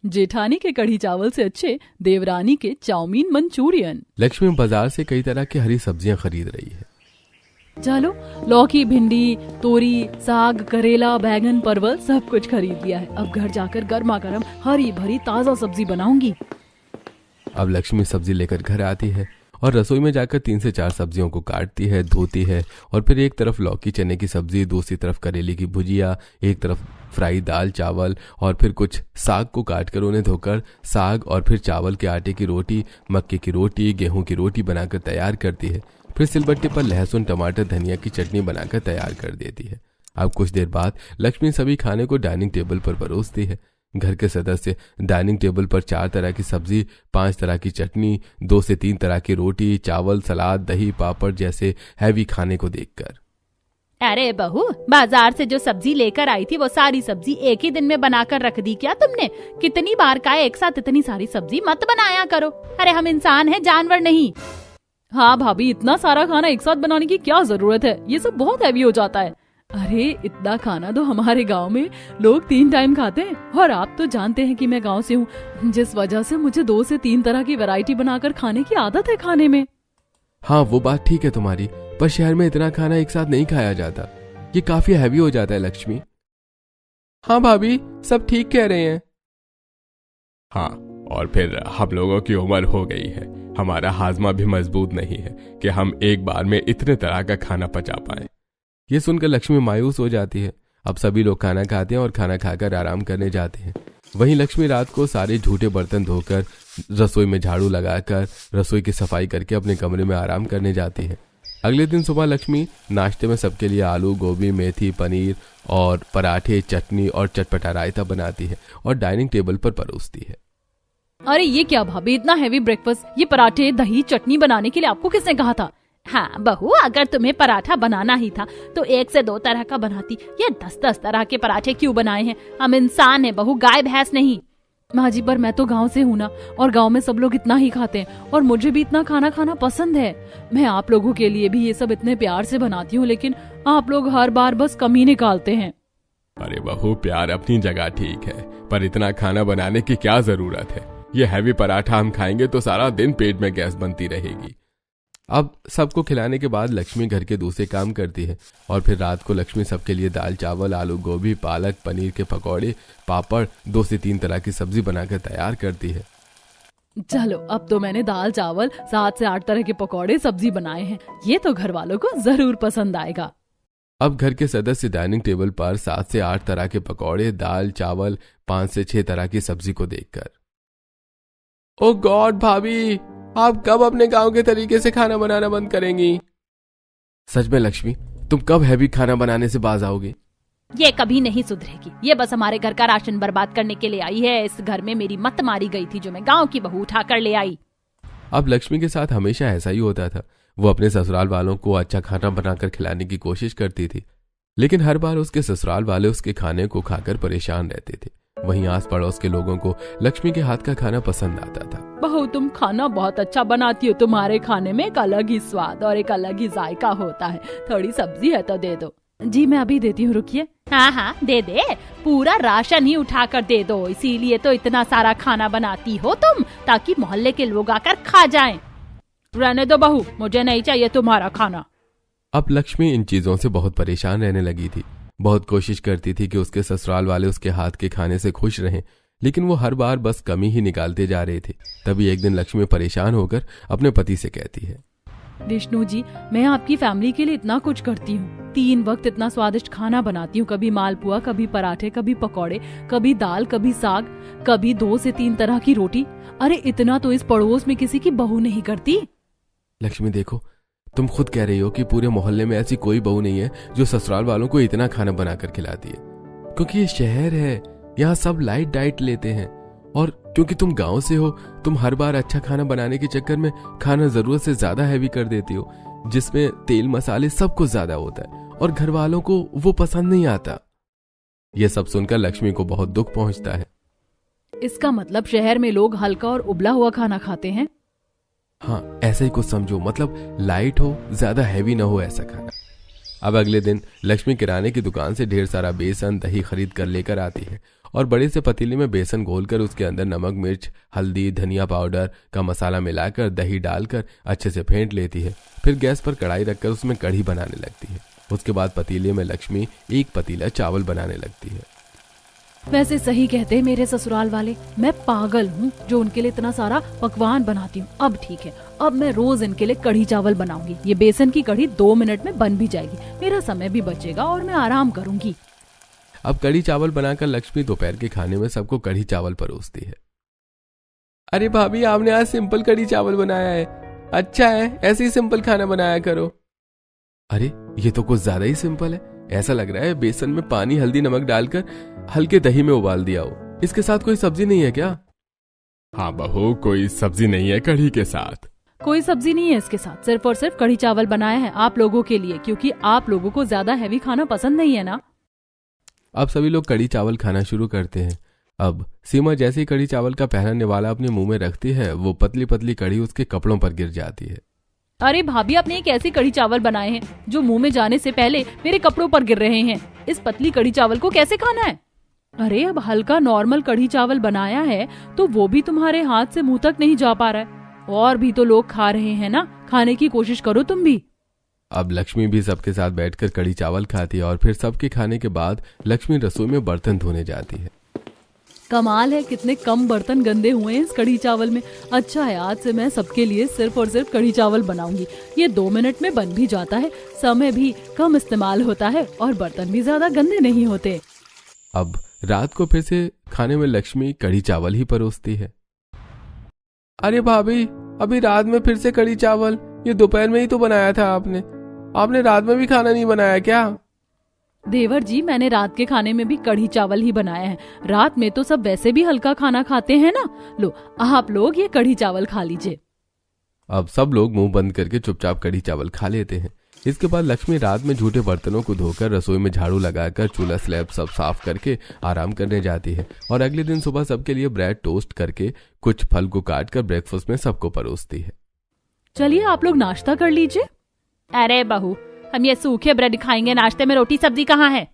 जेठानी के कढ़ी चावल से अच्छे देवरानी के चाउमीन मंचूरियन। लक्ष्मी बाजार से कई तरह की हरी सब्जियां खरीद रही है। चलो, लौकी, भिंडी, तोरी, साग, करेला, बैगन, परवल सब कुछ खरीद लिया है। अब घर जाकर गर्मा गर्म हरी भरी ताजा सब्जी बनाऊंगी। अब लक्ष्मी सब्जी लेकर घर आती है और रसोई में जाकर 3 से 4 सब्जियों को काटती है, धोती है और फिर एक तरफ लौकी चने की सब्जी, दूसरी तरफ करेले की भुजिया, एक तरफ फ्राई दाल चावल और फिर कुछ साग को काटकर उन्हें धोकर साग और फिर चावल के आटे की रोटी, मक्के की रोटी, गेहूं की रोटी बनाकर तैयार करती है। फिर सिलबट्टे पर लहसुन, टमाटर, धनिया की चटनी बनाकर तैयार कर देती है। अब कुछ देर बाद लक्ष्मी सभी खाने को डाइनिंग टेबल पर परोसती है। घर के सदस्य डाइनिंग टेबल पर 4 तरह की सब्जी, 5 तरह की चटनी, 2 से 3 तरह की रोटी, चावल, सलाद, दही, पापड़ जैसे हैवी खाने को देखकर, अरे बहू, बाजार से जो सब्जी लेकर आई थी वो सारी सब्जी एक ही दिन में बनाकर रख दी क्या तुमने? कितनी बार कहा एक साथ इतनी सारी सब्जी मत बनाया करो। अरे हम इंसान हैं, जानवर नहीं। हाँ भाभी, इतना सारा खाना एक साथ बनाने की क्या जरूरत है? ये सब बहुत हैवी हो जाता है। अरे इतना खाना तो हमारे गांव में लोग 3 टाइम खाते हैं। और आप तो जानते हैं कि मैं गांव से हूँ, जिस वजह से मुझे 2 से 3 तरह की वैरायटी बनाकर खाने की आदत है खाने में। हाँ वो बात ठीक है तुम्हारी, पर शहर में इतना खाना एक साथ नहीं खाया जाता। ये काफी हैवी हो जाता है लक्ष्मी। हाँ भाभी, सब ठीक कह रहे हैं। हाँ, और फिर हम लोगों की उम्र हो गई है, हमारा हाजमा भी मजबूत नहीं है कि हम एक बार में इतने तरह का खाना पचा पाए। ये सुनकर लक्ष्मी मायूस हो जाती है। अब सभी लोग खाना खाते हैं और खाना खाकर आराम करने जाते हैं। वहीं लक्ष्मी रात को सारे झूठे बर्तन धोकर, रसोई में झाड़ू लगाकर, रसोई की सफाई करके अपने कमरे में आराम करने जाती है। अगले दिन सुबह लक्ष्मी नाश्ते में सबके लिए आलू, गोभी, मेथी, पनीर और पराठे, चटनी और चटपटा रायता बनाती है और डाइनिंग टेबल पर परोसती है। अरे ये क्या भाभी, इतना हैवी ब्रेकफास्ट? ये पराठे, दही, चटनी बनाने के लिए आपको किसने कहा था? हाँ बहू, अगर तुम्हें पराठा बनाना ही था तो 1 से 2 तरह का बनाती। ये 10-10 तरह के पराठे क्यों बनाए हैं? हम इंसान हैं बहू, गाय भैंस नहीं। माँ जी, पर मैं तो गांव से हूँ ना, और गांव में सब लोग इतना ही खाते हैं और मुझे भी इतना खाना खाना पसंद है। मैं आप लोगों के लिए भी ये सब इतने प्यार से बनाती हूँ, लेकिन आप लोग हर बार बस कमी निकालते हैं। अरे बहू, प्यार अपनी जगह ठीक है, पर इतना खाना बनाने की क्या जरूरत है? ये हैवी पराठा हम खाएंगे तो सारा दिन पेट में गैस बनती रहेगी। अब सबको खिलाने के बाद लक्ष्मी घर के दूसरे काम करती है और फिर रात को लक्ष्मी सबके लिए दाल चावल, आलू गोभी, पालक, पनीर के पकौड़े, पापड़, 2 से 3 तरह की सब्जी बनाकर तैयार करती है। चलो, अब तो मैंने दाल चावल, 7 से 8 तरह के पकौड़े, सब्जी बनाए हैं। ये तो घर वालों को जरूर पसंद आएगा। अब घर के सदस्य डाइनिंग टेबल पर 7 से 8 तरह के पकौड़े, दाल चावल, 5 से 6 तरह की सब्जी को देखकर, ओ गॉड भाभी, आप कब अपने गांव के तरीके से खाना बनाना बंद करेंगी? सच में लक्ष्मी, तुम कब हैवी खाना बनाने से बाज आओगे? ये कभी नहीं सुधरेगी। ये बस हमारे घर का राशन बर्बाद करने के लिए आई है। इस घर में मेरी मत मारी गई थी जो मैं गांव की बहू उठा कर ले आई। अब लक्ष्मी के साथ हमेशा ऐसा ही होता था। वो अपने ससुराल वालों को अच्छा खाना बनाकर खिलाने की कोशिश करती थी, लेकिन हर बार उसके ससुराल वाले उसके खाने को खाकर परेशान रहते थे। वहीं आस पड़ोस के लोगों को लक्ष्मी के हाथ का खाना पसंद आता था। बहू, तुम खाना बहुत अच्छा बनाती हो। तुम्हारे खाने में एक अलग ही स्वाद और एक अलग ही जायका होता है। थोड़ी सब्जी है तो दे दो। जी मैं अभी देती हूँ, रुकिए। हाँ हाँ दे दे, पूरा राशन ही उठा कर दे दो। इसीलिए तो इतना सारा खाना बनाती हो तुम, ताकि मोहल्ले के लोग आकर खा जाएं। रहने दो बहू, मुझे नहीं चाहिए तुम्हारा खाना। अब लक्ष्मी इन चीजों से बहुत परेशान रहने लगी थी। बहुत कोशिश करती थी कि उसके ससुराल वाले उसके हाथ के खाने से खुश रहें, लेकिन वो हर बार बस कमी ही निकालते जा रहे थे। तभी एक दिन लक्ष्मी परेशान होकर अपने पति से कहती है, विष्णु जी, मैं आपकी फैमिली के लिए इतना कुछ करती हूँ। 3 वक्त इतना स्वादिष्ट खाना बनाती हूँ। कभी मालपुआ, कभी पराठे, कभी पकौड़े, कभी दाल, कभी साग, कभी 2 से 3 तरह की रोटी। अरे इतना तो इस पड़ोस में किसी की बहू नहीं करती। लक्ष्मी देखो, तुम खुद कह रही हो कि पूरे मोहल्ले में ऐसी कोई बहू नहीं है जो ससुराल वालों को इतना खाना बनाकर खिलाती है। क्योंकि ये शहर है, यहाँ सब लाइट डाइट लेते हैं, और क्योंकि तुम गांव से हो, तुम हर बार अच्छा खाना बनाने के चक्कर में खाना जरूरत से ज्यादा हैवी कर देती हो, जिसमें तेल मसाले सब कुछ ज्यादा होता है और घर वालों को वो पसंद नहीं आता। ये सब सुनकर लक्ष्मी को बहुत दुख पहुंचता है। इसका मतलब शहर में लोग हल्का और उबला हुआ खाना खाते हैं? हाँ, ऐसा ही कुछ समझो, मतलब लाइट हो, ज्यादा हैवी ना हो ऐसा खाना। अब अगले दिन लक्ष्मी किराने की दुकान से ढेर सारा बेसन, दही खरीद कर लेकर आती है और बड़े से पतीले में बेसन घोलकर उसके अंदर नमक, मिर्च, हल्दी, धनिया पाउडर का मसाला मिलाकर दही डालकर अच्छे से फेंट लेती है। फिर गैस पर कढ़ाई रखकर उसमें कढ़ी बनाने लगती है। उसके बाद पतीले में लक्ष्मी एक पतीला चावल बनाने लगती है। वैसे सही कहते हैं मेरे ससुराल वाले, मैं पागल हूँ जो उनके लिए इतना सारा पकवान बनाती हूँ। अब ठीक है, अब मैं रोज इनके लिए कढ़ी चावल बनाऊंगी। ये बेसन की कढ़ी 2 मिनट में बन भी जाएगी, मेरा समय भी बचेगा और मैं आराम करूंगी। अब कढ़ी चावल बनाकर लक्ष्मी दोपहर के खाने में सबको कढ़ी चावल परोसती है। अरे भाभी, आपने आज सिंपल कढ़ी चावल बनाया है, अच्छा है, ऐसे ही सिंपल खाना बनाया करो। अरे ये तो कुछ ज्यादा ही सिंपल है, ऐसा लग रहा है बेसन में पानी, हल्दी, नमक डालकर हल्के दही में उबाल दिया हो। इसके साथ कोई सब्जी नहीं है क्या? हाँ बहू, कोई सब्जी नहीं है कढ़ी के साथ। कोई सब्जी नहीं है इसके साथ, सिर्फ और सिर्फ कढ़ी चावल बनाया है आप लोगों के लिए, क्योंकि आप लोगों को ज्यादा हैवी खाना पसंद नहीं है ना। अब सभी लोग कढ़ी चावल खाना शुरू करते हैं। अब सीमा जैसे ही कढ़ी चावल का पहला निवाला अपने मुंह में रखती है, वो पतली पतली कढ़ी उसके कपड़ों पर गिर जाती है। अरे भाभी, आपने एक ऐसी कढ़ी चावल बनाए हैं जो मुंह में जाने से पहले मेरे कपड़ों पर गिर रहे हैं। इस पतली कढ़ी चावल को कैसे खाना है? अरे अब हल्का नॉर्मल कढ़ी चावल बनाया है तो वो भी तुम्हारे हाथ से मुंह तक नहीं जा पा रहा है, और भी तो लोग खा रहे हैं ना, खाने की कोशिश करो तुम भी। अब लक्ष्मी भी सबके साथ बैठकर कढ़ी चावल खाती है और फिर सबके खाने के बाद लक्ष्मी रसोई में बर्तन धोने जाती है। कमाल है, कितने कम बर्तन गंदे हुए हैं इस कढ़ी चावल में। अच्छा है, आज से मैं सबके लिए सिर्फ और सिर्फ कढ़ी चावल बनाऊंगी। ये 2 मिनट में बन भी जाता है, समय भी कम इस्तेमाल होता है और बर्तन भी ज्यादा गंदे नहीं होते। अब रात को फिर से खाने में लक्ष्मी कढ़ी चावल ही परोसती है। अरे भाभी, अभी रात में फिर से कढ़ी चावल? ये दोपहर में ही तो बनाया था आपने रात में भी खाना नहीं बनाया क्या? देवर जी, मैंने रात के खाने में भी कढ़ी चावल ही बनाया है। रात में तो सब वैसे भी हल्का खाना खाते हैं ना। लो, आप लोग ये कढ़ी चावल खा लीजिए। अब सब लोग मुंह बंद करके चुपचाप कढ़ी चावल खा लेते हैं। इसके बाद लक्ष्मी रात में झूठे बर्तनों को धोकर रसोई में झाड़ू लगाकर चूल्हा स्लैब सब साफ करके आराम करने जाती है और अगले दिन सुबह सबके लिए ब्रेड टोस्ट करके कुछ फल को काट कर ब्रेकफास्ट में सबको परोसती है। चलिए आप लोग नाश्ता कर लीजिए। अरे बहू, हम ये सूखे ब्रेड खाएंगे, नाश्ते में रोटी सब्जी कहाँ है?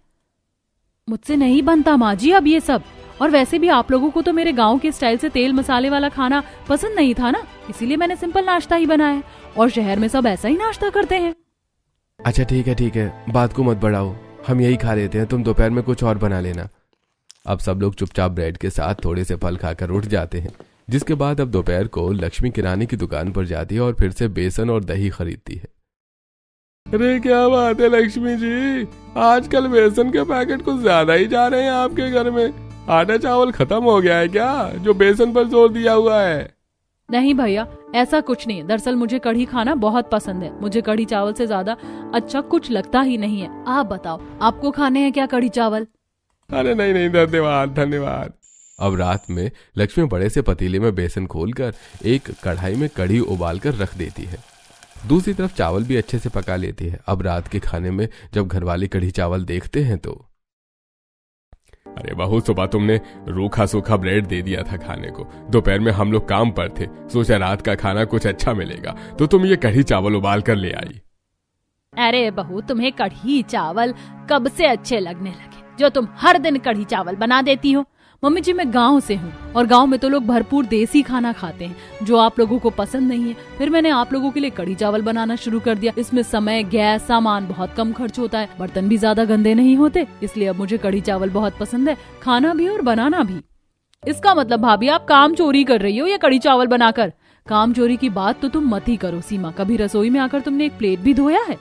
मुझसे नहीं बनता माँ जी अब ये सब, और वैसे भी आप लोगों को तो मेरे गांव के स्टाइल से तेल मसाले वाला खाना पसंद नहीं था ना, इसीलिए मैंने सिंपल नाश्ता ही बनाया है, और शहर में सब ऐसा ही नाश्ता करते हैं। अच्छा ठीक है, बात को मत बढ़ाओ, हम यही खा लेते हैं, तुम दोपहर में कुछ और बना लेना। अब सब लोग चुपचाप ब्रेड के साथ थोड़े से फल खाकर उठ जाते हैं। जिसके बाद अब दोपहर को लक्ष्मी किराने की दुकान पर जाती है और फिर से बेसन और दही खरीदती है। अरे क्या बात है लक्ष्मी जी, आजकल बेसन के पैकेट कुछ ज्यादा ही जा रहे हैं आपके घर में। आटा चावल खत्म हो गया है क्या, जो बेसन पर जोर दिया हुआ है? नहीं भैया, ऐसा कुछ नहीं है। दरअसल मुझे कढ़ी खाना बहुत पसंद है, मुझे कढ़ी चावल से ज्यादा अच्छा कुछ लगता ही नहीं है। आप बताओ, आपको खाने हैं क्या कढ़ी चावल? अरे नहीं, धन्यवाद। अब रात में लक्ष्मी बड़े से पतीले में बेसन खोलकर एक कढ़ाई में कढ़ी उबालकर रख देती है। दूसरी तरफ चावल भी अच्छे से पका लेती है। अब रात के खाने में जब घरवाले कढ़ी चावल देखते हैं तो अरे बहू, सुबह तुमने रूखा सूखा ब्रेड दे दिया था खाने को। दोपहर में हम लोग काम पर थे, सोचा रात का खाना कुछ अच्छा मिलेगा, तो तुम ये कढ़ी चावल उबाल कर ले आई। अरे बहू, तुम्हें कढ़ी चावल कब से अच्छे लगने लगे, जो तुम हर दिन कढ़ी चावल बना देती हो? मम्मी जी, मैं गांव से हूँ और गांव में तो लोग भरपूर देसी खाना खाते हैं, जो आप लोगों को पसंद नहीं है। फिर मैंने आप लोगों के लिए कढ़ी चावल बनाना शुरू कर दिया। इसमें समय, गैस, सामान बहुत कम खर्च होता है, बर्तन भी ज्यादा गंदे नहीं होते, इसलिए अब मुझे कढ़ी चावल बहुत पसंद है, खाना भी और बनाना भी। इसका मतलब भाभी, आप काम चोरी कर रही हो ये कढ़ी चावल बनाकर? काम चोरी की बात तो तुम मत ही करो सीमा। कभी रसोई में आकर तुमने एक प्लेट भी धोया है?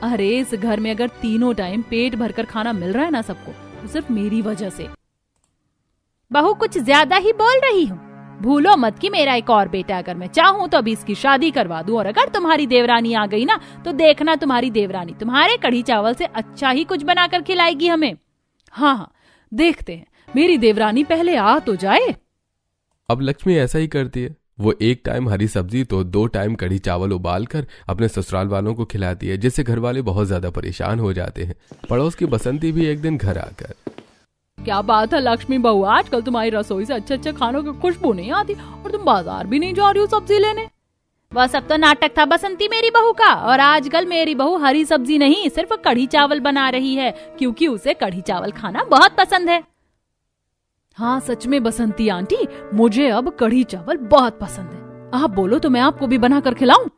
अरे इस घर में अगर तीनों टाइम पेट भरकर खाना मिल रहा है ना सबको, तो सिर्फ मेरी वजह से। बहू, कुछ ज्यादा ही बोल रही हूँ। भूलो मत कि मेरा एक और बेटा, अगर मैं चाहूँ तो अभी इसकी शादी करवा दूं, और अगर तुम्हारी देवरानी आ गई ना, तो देखना तुम्हारी देवरानी तुम्हारे कढ़ी चावल से अच्छा ही कुछ बनाकर खिलाएगी हमें। हाँ, देखते हैं, मेरी देवरानी पहले आ तो जाए। अब लक्ष्मी ऐसा ही करती है। वो एक टाइम हरी सब्जी तो 2 टाइम कढ़ी चावल उबालकर अपने ससुराल वालों को खिलाती है, जिससे घर वाले बहुत ज्यादा परेशान हो जाते हैं। पड़ोस की बसंती भी एक दिन घर आकर, क्या बात है लक्ष्मी बहू, आजकल तुम्हारी रसोई से अच्छे खानों की खुशबू नहीं आती, और तुम बाजार भी नहीं जा रही हो सब्जी लेने। वह सब तो नाटक था बसंती मेरी बहू का, और आजकल मेरी बहू हरी सब्जी नहीं, सिर्फ कढ़ी चावल बना रही है, क्योंकि उसे कढ़ी चावल खाना बहुत पसंद है। हाँ सच में बसंती आंटी, मुझे अब कढ़ी चावल बहुत पसंद है। आप बोलो तो मैं आपको भी बना कर खिलाऊं?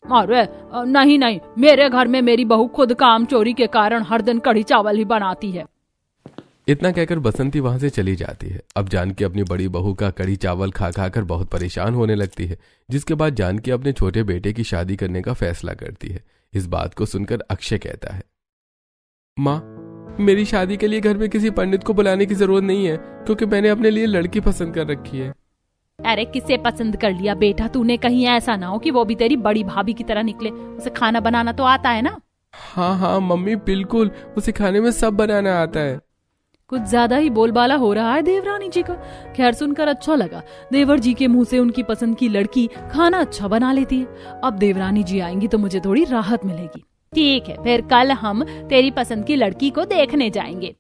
अरे नहीं नहीं, मेरे घर में मेरी बहू खुद काम चोरी के कारण हर दिन कढ़ी चावल ही बनाती है। इतना कहकर बसंती वहां से चली जाती है। अब जानकी अपनी बड़ी बहू का कढ़ी चावल खा खा कर बहुत परेशान होने लगती है, जिसके बाद जानकी अपने छोटे बेटे की शादी करने का फैसला करती है। इस बात को सुनकर अक्षय कहता है, माँ, मेरी शादी के लिए घर में किसी पंडित को बुलाने की जरूरत नहीं है, क्योंकि मैंने अपने लिए लड़की पसंद कर रखी है। अरे किसे पसंद कर लिया बेटा तूने? कहीं ऐसा ना हो कि वो भी तेरी बड़ी भाभी की तरह निकले। उसे खाना बनाना तो आता है ना? हाँ हाँ मम्मी, बिल्कुल, उसे खाने में सब बनाना आता है। कुछ ज्यादा ही बोलबाला हो रहा है देवरानी जी का। खैर सुनकर अच्छा लगा, देवर जी के मुंह से उनकी पसंद की लड़की खाना अच्छा बना लेती है। अब देवरानी जी आएंगी तो मुझे थोड़ी राहत मिलेगी। ठीक है, फिर कल हम तेरी पसंद की लड़की को देखने जाएंगे।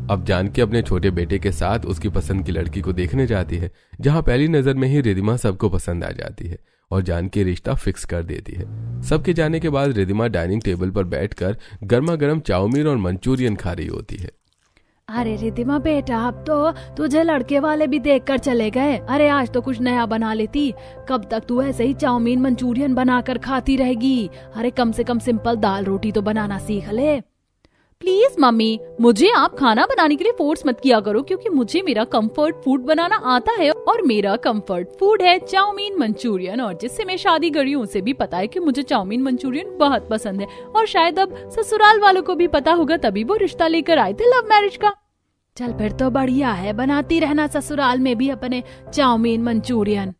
अब जानकी अपने छोटे बेटे के साथ उसकी पसंद की लड़की को देखने जाती है, जहां पहली नजर में ही रिधिमा सबको पसंद आ जाती है और जानकी रिश्ता फिक्स कर देती है। सबके जाने के बाद रिधिमा डाइनिंग टेबल पर बैठकर गर्मा गर्म चाउमीन और मंचूरियन खा रही होती है। अरे रिधिमा बेटा, अब तो तुझे लड़के वाले भी देखकर चले गए। अरे आज तो कुछ नया बना लेती। कब तक तू ऐसे ही चाउमीन मंचूरियन बनाकर खाती रहेगी? अरे कम से कम सिंपल दाल रोटी तो बनाना सीख ले। प्लीज मम्मी, मुझे आप खाना बनाने के लिए फोर्स मत किया करो, क्योंकि मुझे मेरा कंफर्ट फूड बनाना आता है और मेरा कंफर्ट फूड है चाउमीन मंचूरियन। और जिससे मैं शादी कर रही हूँ उसे भी पता है कि मुझे चाउमीन मंचूरियन बहुत पसंद है, और शायद अब ससुराल वालों को भी पता होगा, तभी वो रिश्ता लेकर आए थे लव मैरिज का। चल फिर तो बढ़िया है, बनाती रहना ससुराल में भी अपने चाउमीन मंचूरियन।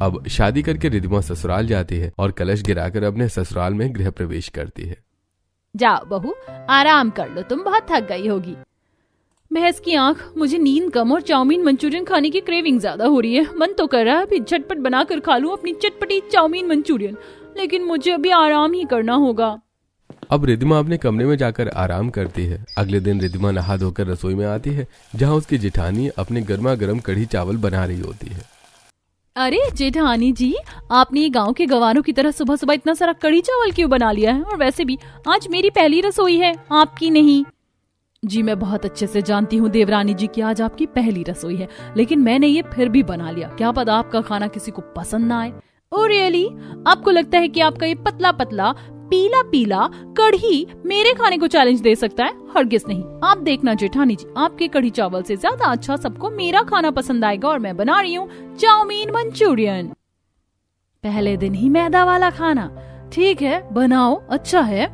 अब शादी करके रिधिमा ससुराल जाती है और कलश गिराकर अपने ससुराल में गृह प्रवेश करती है। जाओ बहू, आराम कर लो, तुम बहुत थक गई होगी। भैंस की आंख, मुझे नींद कम और चाउमीन मंचूरियन खाने की क्रेविंग ज्यादा हो रही है। मन तो कर रहा है अभी झटपट बनाकर खा लूं अपनी चटपटी चाउमीन मंचूरियन, लेकिन मुझे अभी आराम ही करना होगा। अब रिधिमा अपने कमरे में जाकर आराम करती है। अगले दिन रिधिमा नहा धोकर रसोई में आती है, जहाँ उसकी जेठानी अपने गर्मा गर्म कढ़ी चावल बना रही होती है। अरे जेठानी जी, आपने ये गांव के गवारों की तरह सुबह सुबह इतना सारा कढ़ी चावल क्यों बना लिया है? और वैसे भी आज मेरी पहली रसोई है, आपकी नहीं। जी मैं बहुत अच्छे से जानती हूँ देवरानी जी कि आज आपकी पहली रसोई है, लेकिन मैंने ये फिर भी बना लिया। क्या पता आपका खाना किसी को पसंद ना आए। Oh really? आपको लगता है कि आपका ये पतला पतला पीला पीला कढ़ी मेरे खाने को चैलेंज दे सकता है? हरगिज नहीं। आप देखना जेठानी जी, आपके कढ़ी चावल से ज्यादा अच्छा सबको मेरा खाना पसंद आएगा, और मैं बना रही हूँ चाउमीन मंचूरियन। पहले दिन ही मैदा वाला खाना, ठीक है बनाओ, अच्छा है।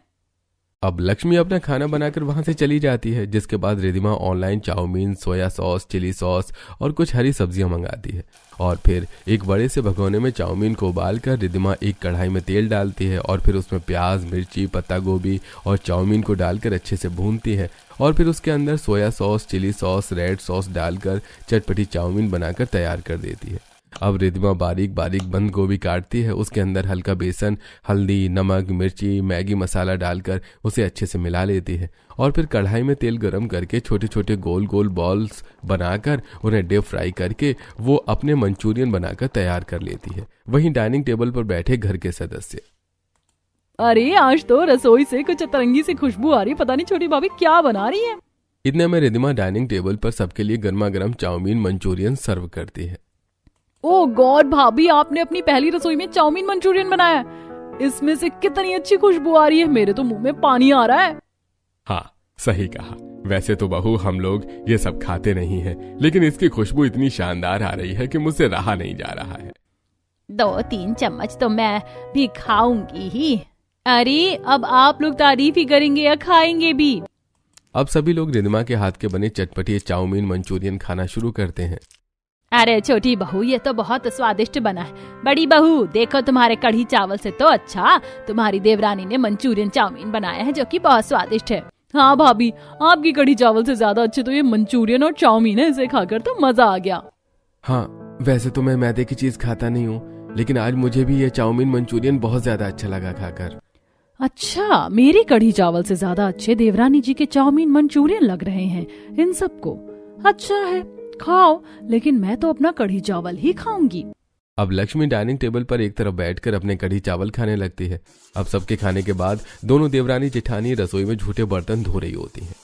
अब लक्ष्मी अपना खाना बनाकर वहां से चली जाती है, जिसके बाद Ridhima online chowmein, soya sauce, chilli sauce और कुछ हरी सब्जियां मंगाती है। और फिर एक बड़े से भगोने में चाउमीन को उबालकर रिधिमा एक कढ़ाई में तेल डालती है और फिर उसमें प्याज, मिर्ची, पत्ता गोभी और चाउमीन को डालकर अच्छे से भूनती है। और फिर उसके अंदर soya sauce, chilli sauce, red sauce डालकर चटपटी चाउमीन बनाकर तैयार कर देती है। अब रिधिमा बारीक बारीक बंद गोभी काटती है, उसके अंदर हल्का बेसन, हल्दी, नमक, मिर्ची, मैगी मसाला डालकर उसे अच्छे से मिला लेती है। और फिर कढ़ाई में तेल गरम करके छोटे छोटे गोल गोल बॉल्स बनाकर उन्हें डीप फ्राई करके वो अपने मंचूरियन बनाकर तैयार कर लेती है। वहीं डाइनिंग टेबल पर बैठे घर के सदस्य, अरे आज तो रसोई से कुछ अतरंगी सी खुशबू आ रही, पता नहीं छोटी भाभी क्या बना रही है। इतने में रिधिमा डाइनिंग टेबल पर सबके लिए गर्मा गर्म चाउमीन मंचूरियन सर्व करती है। ओ गॉड भाभी, आपने अपनी पहली रसोई में चाउमीन मंचूरियन बनाया? इसमें से कितनी अच्छी खुशबू आ रही है, मेरे तो मुंह में पानी आ रहा है। हाँ सही कहा। वैसे तो बहू हम लोग ये सब खाते नहीं हैं, लेकिन इसकी खुशबू इतनी शानदार आ रही है कि मुझसे रहा नहीं जा रहा है। 2-3 चम्मच तो मैं भी खाऊंगी ही। अरे अब आप लोग तारीफ ही करेंगे या खाएंगे भी? अब सभी लोग रिधिमा के हाथ के बने चटपटी चाउमीन मंचूरियन खाना शुरू करते हैं। अरे छोटी बहू, ये तो बहुत स्वादिष्ट बना है। बड़ी बहू देखो, तुम्हारे कढ़ी चावल से तो अच्छा तुम्हारी देवरानी ने मंचूरियन चाउमीन बनाया है, जो कि बहुत स्वादिष्ट है। हाँ भाभी, आपकी कढ़ी चावल से ज्यादा अच्छे तो ये मंचूरियन और चाउमीन है, इसे खाकर तो मजा आ गया। हाँ वैसे तो मैं मैदे की चीज खाता नहीं हूँ, लेकिन आज मुझे भी ये चाउमीन मंचूरियन बहुत ज्यादा अच्छा लगा खाकर। अच्छा, मेरी कढ़ी चावल से ज्यादा अच्छे देवरानी जी के चाउमीन मंचूरियन लग रहे हैं इन सबको। अच्छा है, खाओ, लेकिन मैं तो अपना कढ़ी चावल ही खाऊंगी। अब लक्ष्मी डाइनिंग टेबल पर एक तरफ बैठकर अपने कढ़ी चावल खाने लगती है। अब सबके खाने के बाद दोनों देवरानी जेठानी रसोई में झूठे बर्तन धो रही होती हैं।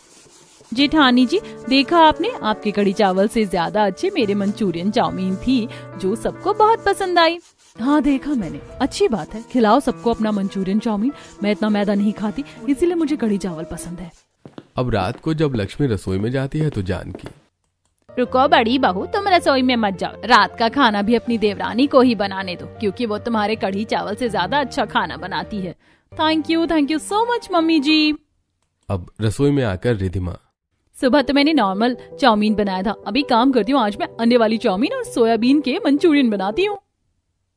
जेठानी जी, देखा आपने, आपके कढ़ी चावल से ज्यादा अच्छे मेरे मंचूरियन चाउमीन थी जो सबको बहुत पसंद आई। हाँ देखा मैंने, अच्छी बात है, खिलाओ सबको अपना मंचूरियन चाउमीन। मैं इतना मैदा नहीं खाती, इसीलिए मुझे कढ़ी चावल पसंद है। अब रात को जब लक्ष्मी रसोई में जाती है तो जानकी, रुको बड़ी बहू, तुम रसोई में मत जाओ। रात का खाना भी अपनी देवरानी को ही बनाने दो, क्योंकि वो तुम्हारे कढ़ी चावल से ज्यादा अच्छा खाना बनाती है। Thank you so much mummy ji. अब रसोई में आकर रिधिमा, सुबह तो मैंने नॉर्मल चाउमीन बनाया था, अभी काम करती हूँ, आज मैं अंडे वाली चाउमीन और सोयाबीन के मंचूरियन बनाती हूँ।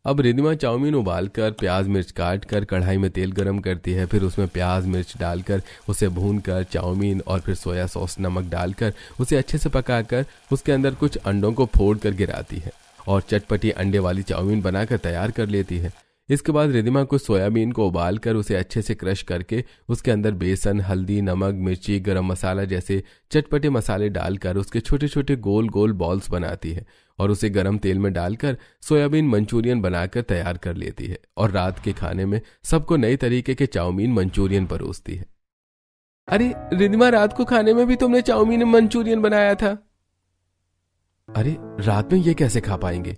अब रिधिमा चाउमीन उबालकर प्याज मिर्च काट कर कढ़ाई में तेल गरम करती है, फिर उसमें प्याज मिर्च डालकर उसे भूनकर चाउमीन और फिर सोया सॉस नमक डालकर उसे अच्छे से पकाकर उसके अंदर कुछ अंडों को फोड़ कर गिराती है और चटपटी अंडे वाली चाउमीन बनाकर तैयार कर लेती है। इसके बाद रिधिमा कुछ सोयाबीन को उबालकर उसे अच्छे से क्रश करके उसके अंदर बेसन, हल्दी, नमक, मिर्ची, गरम मसाला जैसे चटपटे मसाले डालकर उसके छोटे छोटे गोल गोल बॉल्स बनाती है और उसे गरम तेल में डालकर सोयाबीन मंचूरियन बनाकर तैयार कर लेती है और रात के खाने में सबको नए तरीके के चाउमीन मंचूरियन परोसती है। अरे रिधिमा, रात को खाने में भी तुमने चाउमीन मंचूरियन बनाया था? अरे रात में ये कैसे खा पाएंगे?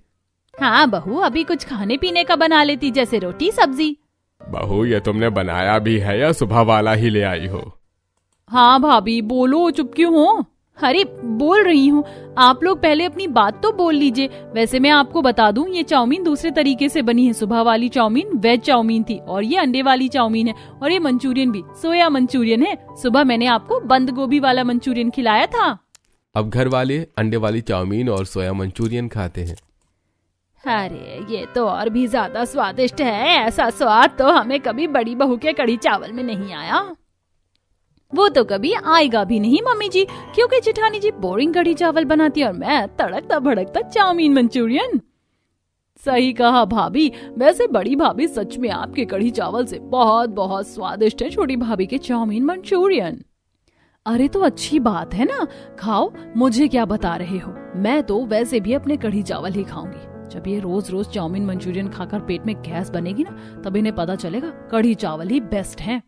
हाँ बहू, अभी कुछ खाने पीने का बना लेती, जैसे रोटी सब्जी। बहू, ये तुमने बनाया भी है या सुबह वाला ही ले आई हो? हाँ भाभी, बोलो, चुप क्यों हो? अरे बोल रही हूँ, आप लोग पहले अपनी बात तो बोल लीजिए। वैसे मैं आपको बता दूं, ये चाउमीन दूसरे तरीके से बनी है। सुबह वाली चाउमीन वेज चाउमीन थी और ये अंडे वाली चाउमीन है, और ये मंचूरियन भी सोया मंचूरियन है। सुबह मैंने आपको बंद गोभी वाला मंचूरियन खिलाया था। अब घर वाले अंडे वाली चाउमीन और सोया मंचूरियन खाते हैं। अरे ये तो और भी ज्यादा स्वादिष्ट है, ऐसा स्वाद तो हमें कभी बड़ी बहू के कढ़ी चावल में नहीं आया। वो तो कभी आएगा भी नहीं मम्मी जी, क्योंकि जेठानी जी बोरिंग कढ़ी चावल बनाती है और मैं तड़कता भड़कता चाउमीन मंचूरियन। सही कहा भाभी, वैसे बड़ी भाभी सच में आपके कढ़ी चावल से बहुत बहुत स्वादिष्ट है छोटी भाभी के चाउमीन मंचूरियन। अरे तो अच्छी बात है ना, खाओ, मुझे क्या बता रहे हो। मैं तो वैसे भी अपने कढ़ी चावल ही खाऊंगी। जब ये रोज रोज चाउमीन मंचूरियन खाकर पेट में गैस बनेगी ना, तब इन्हें पता चलेगा कढ़ी चावल ही बेस्ट है।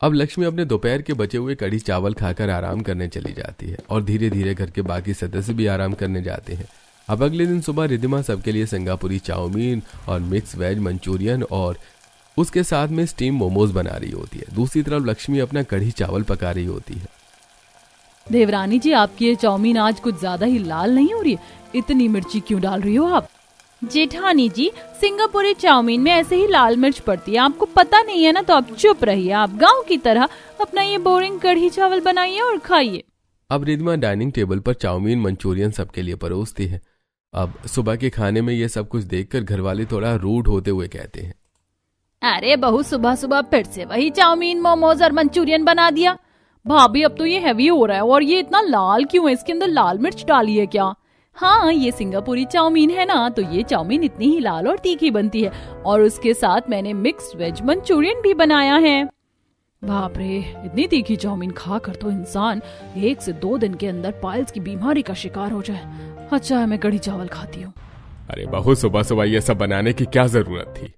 अब लक्ष्मी अपने दोपहर के बचे हुए कढ़ी चावल खाकर आराम करने चली जाती है और धीरे धीरे घर के बाकी सदस्य भी आराम करने जाते हैं। अब अगले दिन सुबह रिधिमा सबके लिए सिंगापुरी चाउमीन और मिक्स वेज मंचूरियन और उसके साथ में स्टीम मोमोज बना रही होती है। दूसरी तरफ लक्ष्मी अपना कढ़ी चावल पका रही होती है। देवरानी जी, आपकी ये चाउमीन आज कुछ ज्यादा ही लाल नहीं हो रही है? इतनी मिर्ची क्यों डाल रही हो आप? जेठानी जी, सिंगापुरी चाउमीन में ऐसे ही लाल मिर्च पड़ती है, आपको पता नहीं है ना, तो आप चुप रहिए। आप गांव की तरह अपना ये बोरिंग कढ़ी चावल बनाइए और खाइए। अब रिधिमा डाइनिंग टेबल पर चाउमीन मंचूरियन सबके लिए परोसती है। अब सुबह के खाने में ये सब कुछ देखकर घरवाले थोड़ा रूड होते हुए कहते हैं, अरे बहू, सुबह सुबह फिर से वही चाउमीन, मोमोज और मंचूरियन बना दिया। भाभी, अब तो ये हैवी हो रहा है, और ये इतना लाल क्यों है? इसके अंदर लाल मिर्च डाली है क्या? हाँ, ये सिंगापुरी चाउमीन है ना, तो ये चाउमीन इतनी ही लाल और तीखी बनती है, और उसके साथ मैंने मिक्स वेज मंचूरियन भी बनाया है। बाप रे, इतनी तीखी चाउमीन खाकर तो इंसान 1 से 2 दिन के अंदर पाइल्स की बीमारी का शिकार हो जाए। अच्छा है मैं कढ़ी चावल खाती हूँ। अरे बहू, सुबह सुबह ये सब बनाने की क्या जरूरत थी?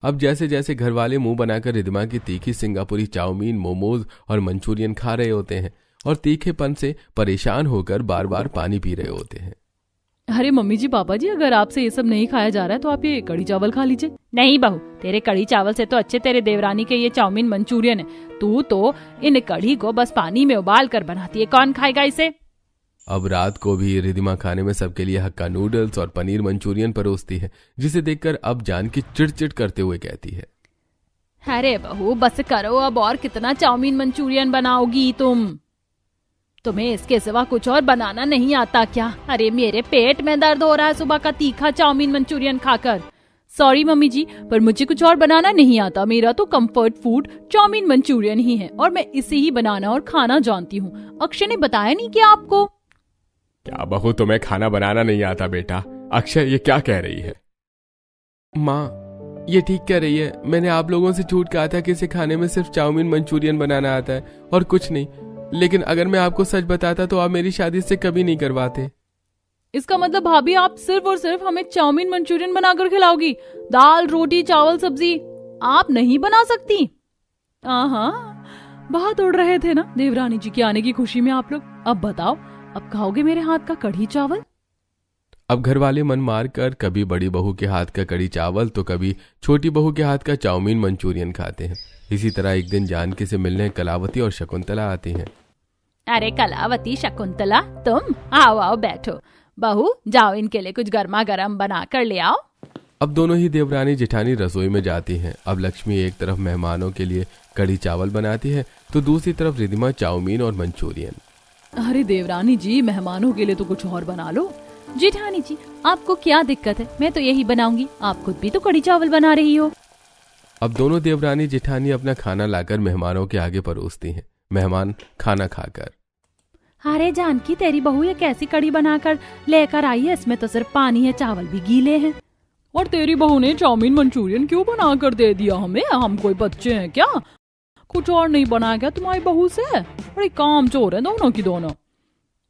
अब जैसे जैसे घर वाले मुंह बनाकर रिधिमा की तीखी सिंगापुरी चाउमीन, मोमोज और मंचूरियन खा रहे होते हैं और तीखेपन से परेशान होकर बार बार पानी पी रहे होते हैं। अरे मम्मी जी, पापा जी, अगर आपसे ये सब नहीं खाया जा रहा है तो आप ये कढ़ी चावल खा लीजिए। नहीं बहू, तेरे कढ़ी चावल से तो अच्छे तेरे देवरानी के ये चाउमीन मंचूरियन है। तू तो इन कढ़ी को बस पानी में उबाल कर बनाती है, कौन खाएगा इसे? अब रात को भी रिधिमा खाने में सबके लिए हक्का नूडल्स और पनीर मंचूरियन परोसती है, जिसे देखकर अब जानकी चिड़चिड़ करते हुए कहती है, अरे बहू बस करो अब, और कितना चाउमीन मंचूरियन बनाओगी तुम? तुम्हें इसके सिवा कुछ और बनाना नहीं आता क्या? अरे मेरे पेट में दर्द हो रहा है सुबह का तीखा चाउमीन मंचूरियन खाकर। सॉरी मम्मी जी, पर मुझे कुछ और बनाना नहीं आता। मेरा तो कंफर्ट फूड चाउमीन मंचूरियन ही है, और मैं इसे ही बनाना और खाना जानती हूँ। अक्षय ने बताया नहीं क्या आपको? क्या बहू, तुम्हें खाना बनाना नहीं आता बेटा? अक्षय ये क्या कह रही है? माँ, ये ठीक कह रही है। मैंने आप लोगों से झूठ कहा था कि इसे खाने में सिर्फ चाउमीन मंचूरियन बनाना आता है और कुछ नहीं, लेकिन अगर मैं आपको सच बताता तो आप मेरी शादी से कभी नहीं करवाते। इसका मतलब भाभी, आप सिर्फ और सिर्फ हमें चाउमीन मंचूरियन बनाकर खिलाओगी? दाल, रोटी, चावल, सब्जी आप नहीं बना सकती? हाँ, बहुत उड़ रहे थे ना देवरानी जी के आने की खुशी में आप लोग। अब बताओ, अब खाओगे मेरे हाथ का कढ़ी चावल? अब घर वाले मन मार कर कभी बड़ी बहू के हाथ का कढ़ी चावल तो कभी छोटी बहू के हाथ का चाउमीन मंचूरियन खाते हैं। इसी तरह एक दिन जानकी से मिलने कलावती और शकुंतला आती हैं। अरे कलावती, शकुंतला, तुम आओ आओ बैठो। बहू जाओ इनके लिए कुछ गर्मा गर्म बना कर ले आओ। अब दोनों ही देवरानी जेठानी रसोई में जाती हैं। अब लक्ष्मी एक तरफ मेहमानों के लिए कढ़ी चावल बनाती है तो दूसरी तरफ रिधिमा चाउमीन और मंचूरियन। अरे देवरानी जी, मेहमानों के लिए तो कुछ और बना लो। जेठानी जी, आपको क्या दिक्कत है? मैं तो यही बनाऊंगी। आप खुद भी तो कढ़ी चावल बना रही हो। अब दोनों देवरानी जेठानी अपना खाना लाकर मेहमानों के आगे परोसती हैं। मेहमान खाना खाकर, अरे जानकी, तेरी बहू ये कैसी कढ़ी बनाकर लेकर आई है? इसमें तो सिर्फ पानी है, चावल भी गीले हैं। और तेरी बहू ने चाउमीन मंचूरियन क्यों बना कर दे दिया हमें? हम कोई बच्चे हैं क्या? कुछ और नहीं बनाया क्या तुम्हारी बहू से? बड़ी काम चोर है दोनों की दोनों।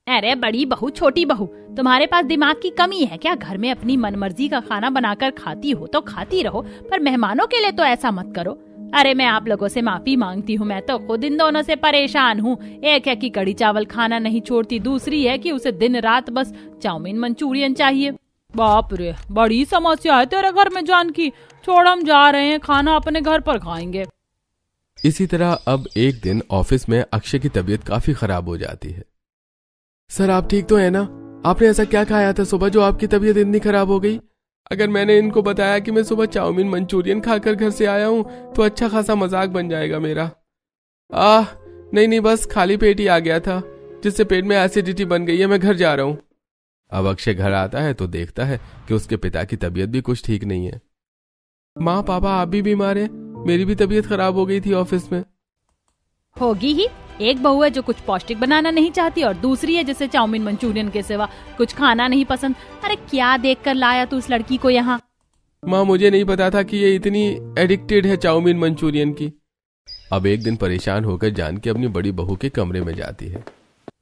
अरे बड़ी बहू, छोटी बहू, तुम्हारे पास दिमाग की कमी है क्या? घर में अपनी मनमर्जी का खाना बनाकर खाती हो तो खाती रहो, पर मेहमानों के लिए तो ऐसा मत करो। अरे मैं आप लोगों से माफी मांगती हूँ, मैं तो खुद इन दोनों से परेशान हूँ। एक है कि कढ़ी चावल खाना नहीं छोड़ती, दूसरी है कि उसे दिन रात बस चाउमीन मंचूरियन चाहिए। बाप रे, बड़ी समस्या है तेरे घर में जानकी। छोड़, हम जा रहे हैं, खाना अपने घर पर खाएंगे। इसी तरह अब एक दिन ऑफिस में अक्षय की तबीयत काफी खराब हो जाती है। सर, आप ठीक तो है ना? आपने ऐसा क्या खाया था सुबह जो आपकी तबीयत इतनी खराब हो गई? अगर मैंने इनको बताया कि मैं सुबह चाउमीन मंचूरियन खाकर घर से आया हूँ तो अच्छा खासा मजाक बन जाएगा मेरा। नहीं, बस खाली पेट ही आ गया था, जिससे पेट में एसिडिटी बन गई है। मैं घर जा रहा हूँ। अब अक्षय घर आता है तो देखता है कि उसके पिता की तबीयत भी कुछ ठीक नहीं है। माँ, पापा, आप भी बीमार हैं? मेरी भी तबीयत खराब हो गई थी ऑफिस में। होगी ही। एक बहू है जो कुछ पौष्टिक बनाना नहीं चाहती और दूसरी है जिसे चाउमीन मंचूरियन के सिवा कुछ खाना नहीं पसंद। अरे क्या देखकर लाया तू उस लड़की को यहाँ? माँ, मुझे नहीं पता था कि ये इतनी एडिक्टेड है चाउमीन मंचूरियन की। अब एक दिन परेशान होकर जानकी अपनी बड़ी बहू के कमरे में जाती है।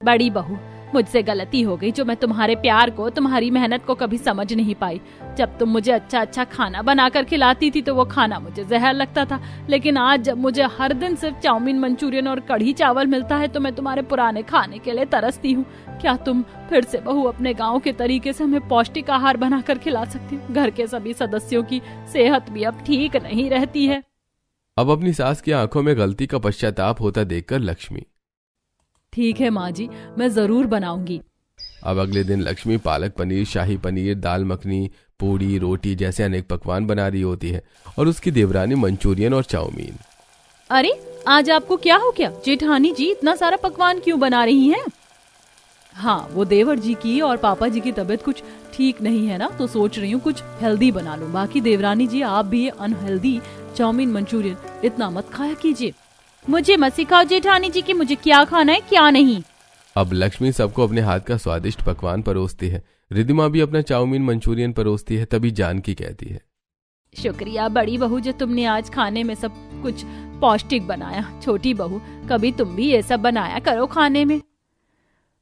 बड़ी बहू, मुझसे गलती हो गई जो मैं तुम्हारे प्यार को, तुम्हारी मेहनत को कभी समझ नहीं पाई। जब तुम मुझे अच्छा अच्छा खाना बनाकर खिलाती थी तो वो खाना मुझे जहर लगता था, लेकिन आज जब मुझे हर दिन सिर्फ चाउमीन मंचूरियन और कढ़ी चावल मिलता है तो मैं तुम्हारे पुराने खाने के लिए तरसती हूँ। क्या तुम फिर से बहू अपने गाँव के तरीके से हमें पौष्टिक आहार बनाकर खिला सकती हो? घर के सभी सदस्यों की सेहत भी अब ठीक नहीं रहती है। अब अपनी सास की आंखों में गलती का पश्चाताप होता देखकर लक्ष्मी, ठीक है माँ जी, मैं जरूर बनाऊंगी। अब अगले दिन लक्ष्मी पालक पनीर, शाही पनीर, दाल मखनी, पूड़ी, रोटी जैसे अनेक पकवान बना रही होती है और उसकी देवरानी मंचूरियन और चाउमीन। अरे आज आपको क्या हो गया जेठानी जी? इतना सारा पकवान क्यों बना रही हैं? हाँ, वो देवर जी की और पापा जी की तबीयत कुछ ठीक नहीं है ना, तो सोच रही हूँ कुछ हेल्दी बना लूं। बाकी देवरानी जी, आप भी ये अनहेल्दी चाउमीन मंचूरियन इतना मत खाया कीजिए। मुझे मत सिखाओ जेठानी जी कि मुझे क्या खाना है क्या नहीं। अब लक्ष्मी सबको अपने हाथ का स्वादिष्ट पकवान परोसती है। रिधिमा भी अपना चाउमीन मंचूरियन परोसती है। तभी जानकी कहती है, शुक्रिया बड़ी बहू जो तुमने आज खाने में सब कुछ पौष्टिक बनाया। छोटी बहू, कभी तुम भी ये सब बनाया करो खाने में।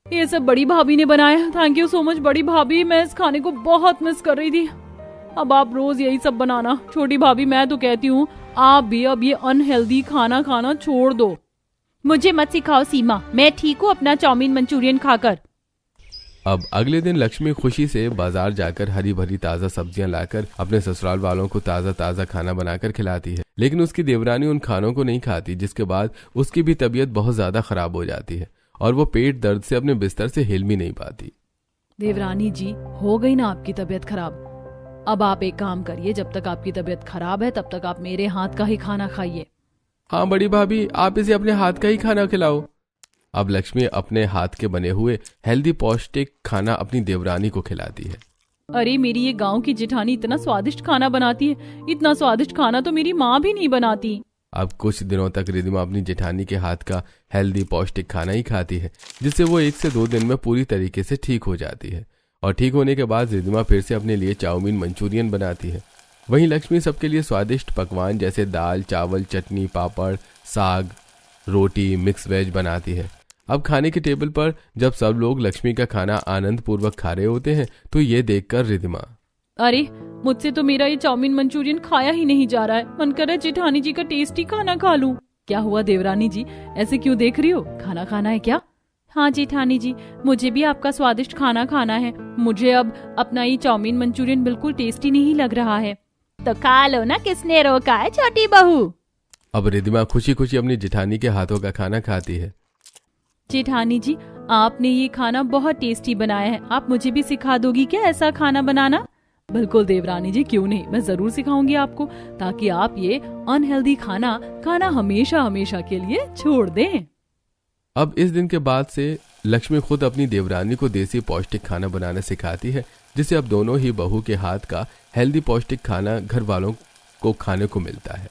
ये सब बड़ी भाभी ने बनाया। थैंक यू सो मच बड़ी भाभी, मैं इस खाने को बहुत मिस कर रही थी। अब आप रोज यही सब बनाना। छोटी भाभी, मैं तो कहती हूँ आप भी अब ये अनहेल्दी खाना खाना छोड़ दो। मुझे मत सिखाओ सीमा, मैं ठीक हूँ अपना चाउमीन मंचूरियन खाकर। अब अगले दिन लक्ष्मी खुशी से बाजार जाकर हरी भरी ताजा सब्जियां लाकर अपने ससुराल वालों को ताजा ताजा खाना बनाकर खिलाती है। लेकिन उसकी देवरानी उन खानों को नहीं खाती, जिसके बाद उसकी भी तबीयत बहुत ज्यादा खराब हो जाती है और वो पेट दर्द से अपने बिस्तर से हिल भी नहीं पाती। देवरानी जी, हो गई ना आपकी तबीयत खराब? अब आप एक काम करिए, जब तक आपकी तबीयत खराब है तब तक आप मेरे हाथ का ही खाना खाइए। हाँ बड़ी भाभी, आप इसे अपने हाथ का ही खाना खिलाओ। अब लक्ष्मी अपने हाथ के बने हुए हेल्दी पौष्टिक खाना अपनी देवरानी को खिलाती है। अरे मेरी ये गांव की जेठानी इतना स्वादिष्ट खाना बनाती है। इतना स्वादिष्ट खाना तो मेरी माँ भी नहीं बनाती। अब कुछ दिनों तक रिधिमा अपनी जेठानी के हाथ का हेल्दी पौष्टिक खाना ही खाती है, जिससे वो 1 से 2 दिन में पूरी तरीके से ठीक हो जाती है। और ठीक होने के बाद रिधिमा फिर से अपने लिए चाउमीन मंचूरियन बनाती है। वहीं लक्ष्मी सबके लिए स्वादिष्ट पकवान जैसे दाल, चावल, चटनी, पापड़, साग, रोटी, मिक्स वेज बनाती है। अब खाने के टेबल पर जब सब लोग लक्ष्मी का खाना आनंद पूर्वक खा रहे होते हैं तो ये देखकर रिधिमा, अरे मुझसे तो मेरा ये चाउमीन मंचूरियन खाया ही नहीं जा रहा है। मन कर रहा है जेठानी जी का टेस्टी खाना खा लूं। क्या हुआ देवरानी जी, ऐसे क्यों देख रही हो? खाना खाना है क्या? हाँ जेठानी जी, मुझे भी आपका स्वादिष्ट खाना खाना है। मुझे अब अपना ये चाउमीन मंचूरियन बिल्कुल टेस्टी नहीं लग रहा है। तो खा लो ना, किसने रोका है छोटी बहू। अब रिद्धिमा खुशी खुशी अपनी जेठानी के हाथों का खाना खाती है। जेठानी जी, आपने ये खाना बहुत टेस्टी बनाया है, आप मुझे भी सिखा दोगी क्या ऐसा खाना बनाना? बिल्कुल देवरानी जी, क्यों नहीं, मैं जरूर सिखाऊंगी आपको, ताकि आप ये अनहेल्दी खाना खाना हमेशा हमेशा के लिए छोड़ दें। अब इस दिन के बाद से लक्ष्मी खुद अपनी देवरानी को देसी पौष्टिक खाना बनाना सिखाती है, जिससे अब दोनों ही बहू के हाथ का हेल्दी पौष्टिक खाना घर वालों को खाने को मिलता है।